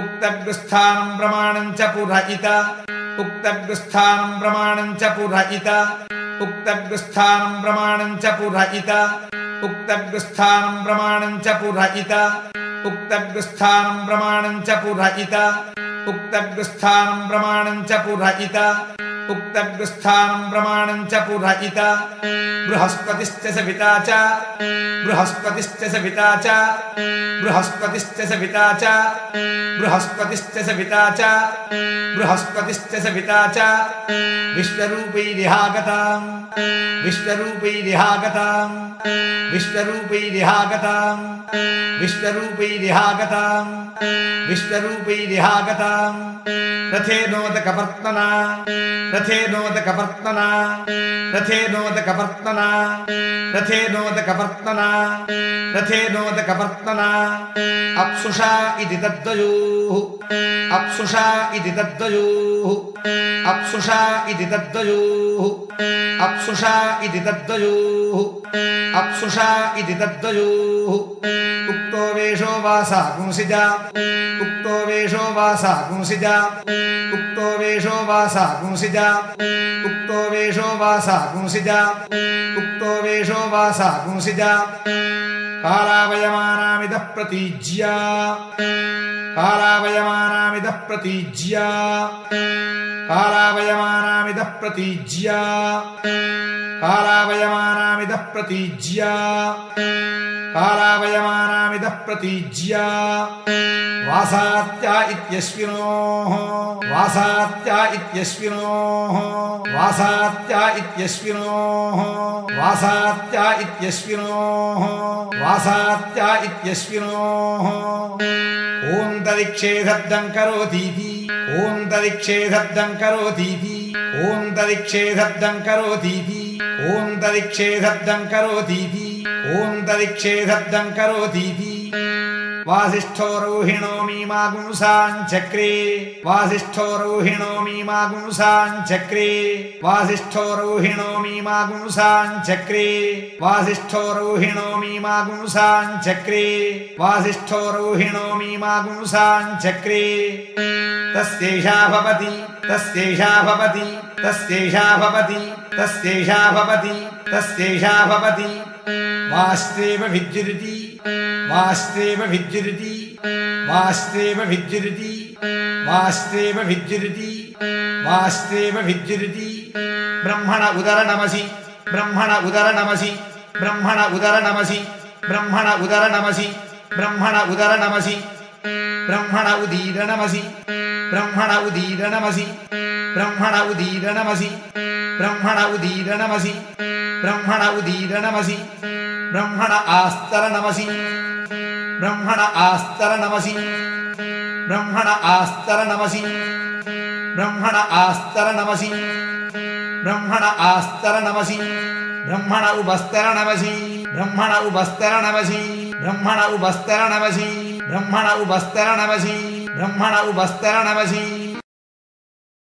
उक्तव्यस्थानं प्रमाणं च पुरहित उक्तव्यस्थानं प्रमाणं च पुरहित उक्तव्यस्थानं प्रमाणं च पुरहित उक्तव्यस्थानं प्रमाणं च पुरहित उक्तव्यस्थानं प्रमाणं च पुरहित उक्तव्यस्थानं प्रमाणं च पुरहित उक्तव्यस्थानं प्रमाणं च पुरहित बृहस्पतिश्च सविता च बृहस्पतिश्च सविता च बृहस्पतिश्च सविता च बृहस्पतिश्च सविता च बृहस्पतिश्च सविता च विश्वरूपैरिहागतां विश्वरूपैरिहागतां विश्वरूपैरिहागतां विश्वरूपैरिहागतां विश्वरूपैरिहागतां रथेनोदकवर्त्मना रथेनोदकवर्त्मना रथेनोदकवर्त्मना रथेनोदकवर्त्मना रथेनोदकवर्त्मना अप्सुषा इति तद्वयोः अप्सुषा इति तद्वयोः अप्सुषा इति तद्वयोः अप्सुषा इति तद्वयोः अप्सुषा इति तद्वयोः उक्तो वेषो वासा गुंसिजा उक्तो वेषो वासा गुंसिजा उक्तो वेषो वासा गुंसिजा उक्तो वेषो वासा गुंसिजा उक्तो वेषो वासा गुंसिजा कालावयमानामिदः प्रतीज्या कालावयमानामिदः प्रतीज्या कालावयमानामिदः प्रतीज्या कालावयमानामिदः प्रतीज्या कालावयमानामिदः प्रतीज्या वासात्या इत्यस्मिनोः वासात्या इत्यस्मिनोः वासात्या इत्यस्मिनोः वासात्या इत्यस्मिनोः वासात्या इत्यस्मिनोः ओन्तरिक्षे शब्दं करोतीति ओन्तरिक्षे शब्दं करोतीति ओन्तरिक्षे शब्दं करोतीति ओन्तरिक्षे शब्दं करोतीति ओन्तरिक्षे शब्दं करोतीति वासिष्ठो रोहिणो मीमागुंसाञ्चक्रे वासिष्ठो रोहिणो मीमागुंसाञ्चक्रे वासिष्ठो रोहिणो मीमागुंसाञ्चक्रे वासिष्ठो रोहिणो मीमागुंसाञ्चक्रे वासिष्ठो रोहिणो मीमागुंसाञ्चक्रे तस्यैषा भवति तस्यैषा भवति तस्यैषा भवति तस्यैषा भवति तस्यैषा भवति वास्तेव विद्युरिति वास्तेव विद्युरिति वास्तेव विद्युरिति वास्तेव विद्युरिति वास्तेव विद्युरिति ब्रह्मण उदरनमसि ब्रह्मण उदरनमसि ब्रह्मण उदरनमसि ब्रह्मण उदरनमसि ब्रह्मण उदरनमसि ब्रह्मण उदीरनमसि ब्रह्मण उदीरनमसि ब्रह्मण उदीरनमसि ब्रह्मण उदीरनमसि ब्रह्मण उदीरनमसि ब्रह्मण आस्तरनमसि ब्रह्मण आस्तरनमसि ब्रह्मण आस्तरनमसि ब्रह्मण आस्तरनमसि ब्रह्मण आस्तरनमसि ब्रह्मण उपस्तरनमसि ब्रह्मण उपस्तरनमसि ब्रह्मण उपस्तरनमसि ब्रह्मण उपस्तरनमसि ब्रह्मण उपस्तरनमसि